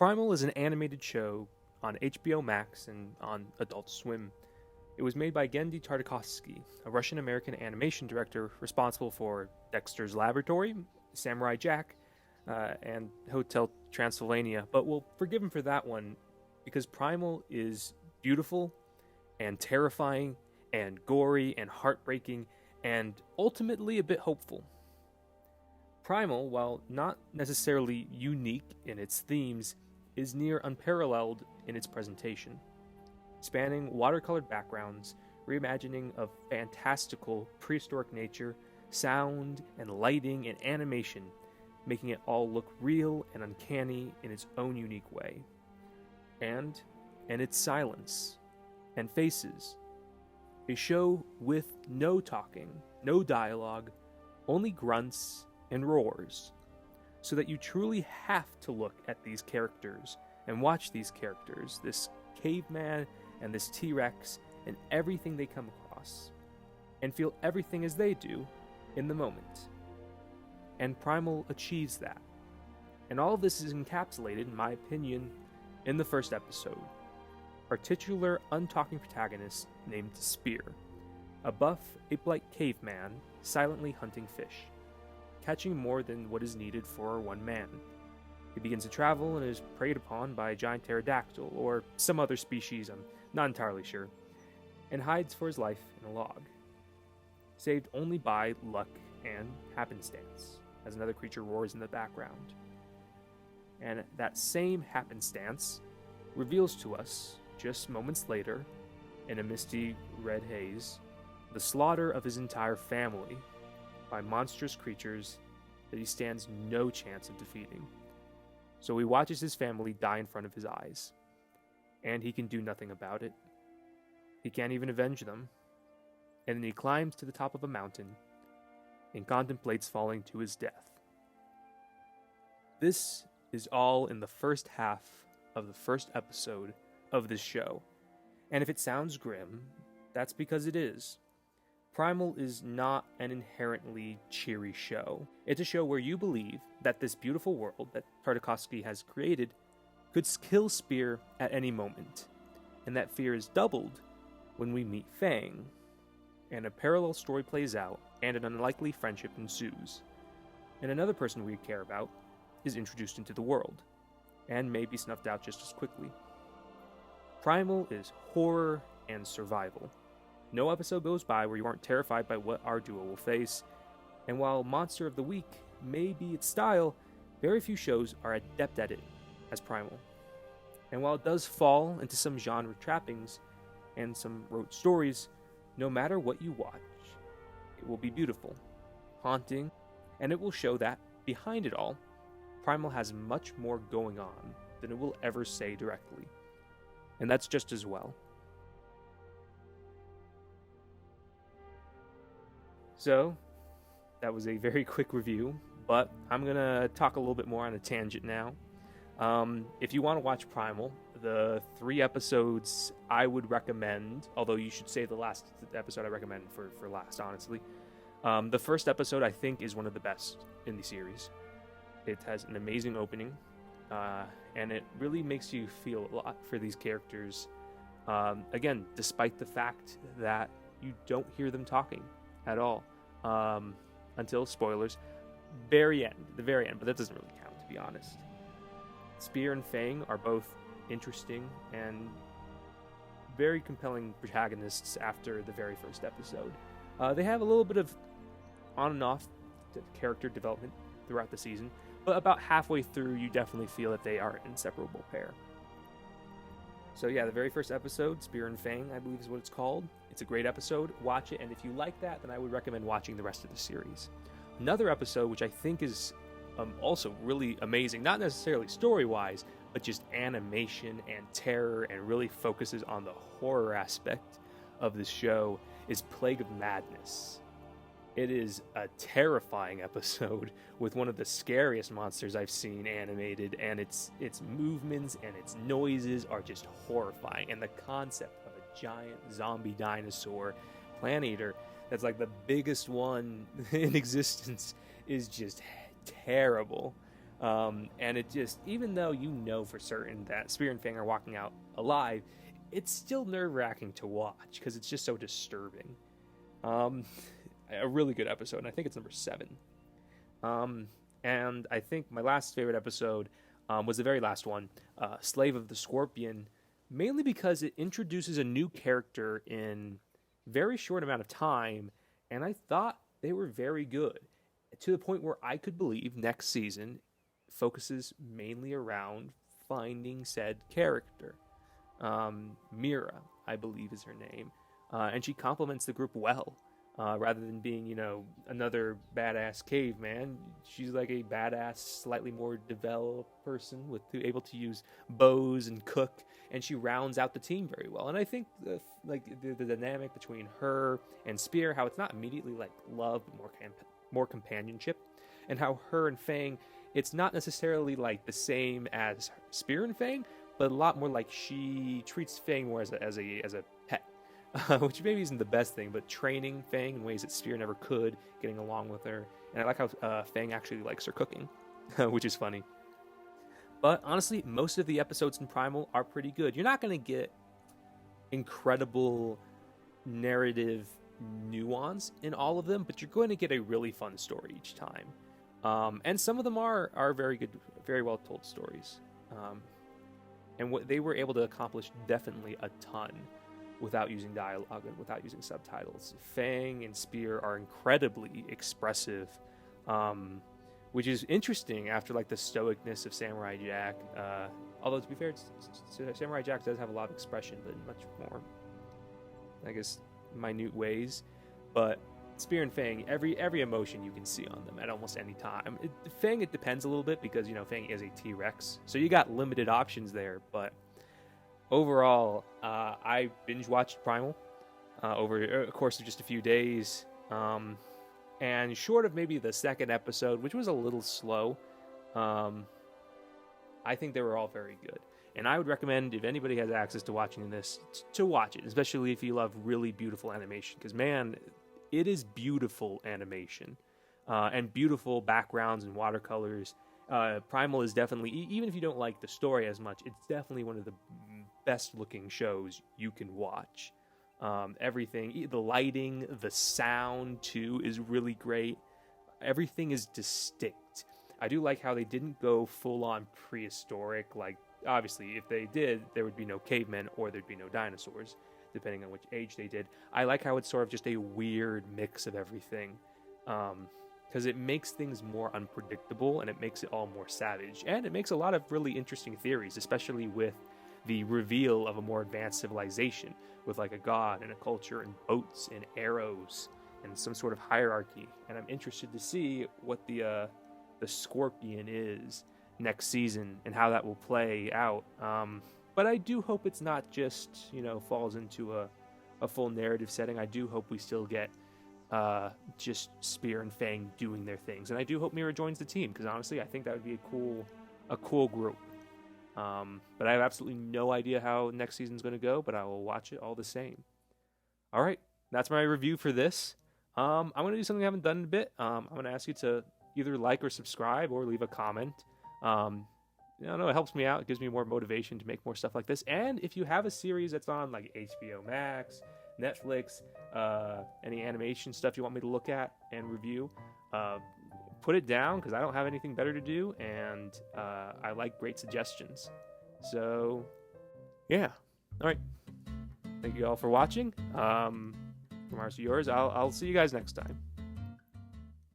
Primal is an animated show on HBO Max and on Adult Swim. It was made by Genndy Tartakovsky, a Russian-American animation director responsible for Dexter's Laboratory, Samurai Jack, and Hotel Transylvania, but we'll forgive him for that one because Primal is beautiful and terrifying and gory and heartbreaking and ultimately a bit hopeful. Primal, while not necessarily unique in its themes, is near unparalleled in its presentation, spanning watercolored backgrounds, reimagining of fantastical prehistoric nature, sound and lighting and animation, making it all look real and uncanny in its own unique way. And its silence and faces. A show with no talking, no dialogue, only grunts and roars, so that you truly have to look at these characters and watch these characters, this caveman and this T-Rex and everything they come across, and feel everything as they do in the moment. And Primal achieves that. And all of this is encapsulated, in my opinion, in the first episode. Our titular untalking protagonist named Spear, a buff, ape-like caveman silently hunting fish, catching more than what is needed for one man. He begins to travel and is preyed upon by a giant pterodactyl, or some other species, I'm not entirely sure, and hides for his life in a log, saved only by luck and happenstance, as another creature roars in the background. And that same happenstance reveals to us, just moments later, in a misty red haze, the slaughter of his entire family by monstrous creatures that he stands no chance of defeating. So he watches his family die in front of his eyes, and he can do nothing about it. He can't even avenge them. And then he climbs to the top of a mountain and contemplates falling to his death. This is all in the first half of the first episode of this show. And if it sounds grim, that's because it is. Primal is not an inherently cheery show. It's a show where you believe that this beautiful world that Tartakovsky has created could kill Spear at any moment, and that fear is doubled when we meet Fang, and a parallel story plays out, and an unlikely friendship ensues. And another person we care about is introduced into the world, and may be snuffed out just as quickly. Primal is horror and survival. No episode goes by where you aren't terrified by what our duo will face, and while Monster of the Week may be its style, very few shows are adept at it as Primal. And while it does fall into some genre trappings and some rote stories, no matter what you watch, it will be beautiful, haunting, and it will show that, behind it all, Primal has much more going on than it will ever say directly. And that's just as well. So, that was a very quick review, but I'm going to talk a little bit more on a tangent now. If you want to watch Primal, the 3 episodes I would recommend, although you should save the last episode I recommend for last, honestly. The first episode, I think, is one of the best in the series. It has an amazing opening, and it really makes you feel a lot for these characters. Again, despite the fact that you don't hear them talking at all, until, spoilers, the very end, but that doesn't really count, to be honest. Spear and Fang are both interesting and very compelling protagonists after the very first episode. They have a little bit of on and off character development throughout the season, but about halfway through you definitely feel that they are an inseparable pair. So yeah, the very first episode, Spear and Fang, I believe is what it's called. It's a great episode. Watch it, and if you like that, then I would recommend watching the rest of the series. Another episode, which I think is also really amazing, not necessarily story-wise, but just animation and terror, and really focuses on the horror aspect of the show, is Plague of Madness. It is a terrifying episode with one of the scariest monsters I've seen animated, and its movements and its noises are just horrifying. And the concept of a giant zombie dinosaur plant eater that's like the biggest one in existence is just terrible. And it just, even though you know for certain that Spear and Fang are walking out alive, it's still nerve-wracking to watch because it's just so disturbing. A really good episode, and I think it's number 7. And I think my last favorite episode was the very last one, Slave of the Scorpion, mainly because it introduces a new character in very short amount of time, and I thought they were very good, to the point where I could believe next season focuses mainly around finding said character. Mira, I believe is her name, and she complements the group well. Rather than being, another badass caveman, she's like a badass, slightly more developed person able to use bows and cook, and she rounds out the team very well. And I think the dynamic between her and Spear, how it's not immediately like love, but more companionship, and how her and Fang, it's not necessarily like the same as Spear and Fang, but a lot more like she treats Fang more as a pet. Which maybe isn't the best thing, but training Fang in ways that Spear never could, getting along with her. And I like how Fang actually likes her cooking, which is funny. But honestly, most of the episodes in Primal are pretty good. You're not going to get incredible narrative nuance in all of them, but you're going to get a really fun story each time. And some of them are very good, very well told stories. And what they were able to accomplish, definitely a ton, without using dialogue and without using subtitles. Fang and Spear are incredibly expressive, which is interesting after like the stoicness of Samurai Jack. Although to be fair, Samurai Jack does have a lot of expression, but in much more, I guess, minute ways. But Spear and Fang, every emotion you can see on them at almost any time. Fang, it depends a little bit because Fang is a T-Rex, so you got limited options there, but overall, I binge-watched Primal over a course of just a few days. And short of maybe the second episode, which was a little slow, I think they were all very good. And I would recommend, if anybody has access to watching this, to watch it, especially if you love really beautiful animation. Because, man, it is beautiful animation. And beautiful backgrounds and watercolors. Primal is definitely, even if you don't like the story as much, it's definitely one of the best looking shows you can watch. Everything, the lighting, the sound too is really great. Everything is distinct. I do like how they didn't go full on prehistoric. Like, obviously, if they did, there would be no cavemen or there'd be no dinosaurs, depending on which age they did. I like how it's sort of just a weird mix of everything. Because it makes things more unpredictable and it makes it all more savage. And it makes a lot of really interesting theories, especially with the reveal of a more advanced civilization with like a god and a culture and boats and arrows and some sort of hierarchy. And I'm interested to see what the scorpion is next season and how that will play out. But I do hope it's not just, falls into a full narrative setting. I do hope we still get just Spear and Fang doing their things, and I do hope Mira joins the team, because honestly I think that would be a cool group. But I have absolutely no idea how next season's going to go, but I will watch it all the same. All right, that's my review for this. I'm going to do something I haven't done in a bit. I'm going to ask you to either like or subscribe or leave a comment. I don't know, it helps me out. It gives me more motivation to make more stuff like this. And if you have a series that's on like HBO Max, Netflix, any animation stuff you want me to look at and review, put it down, because I don't have anything better to do, and I like great suggestions. So, yeah. All right. Thank you all for watching. From ours to yours, I'll see you guys next time.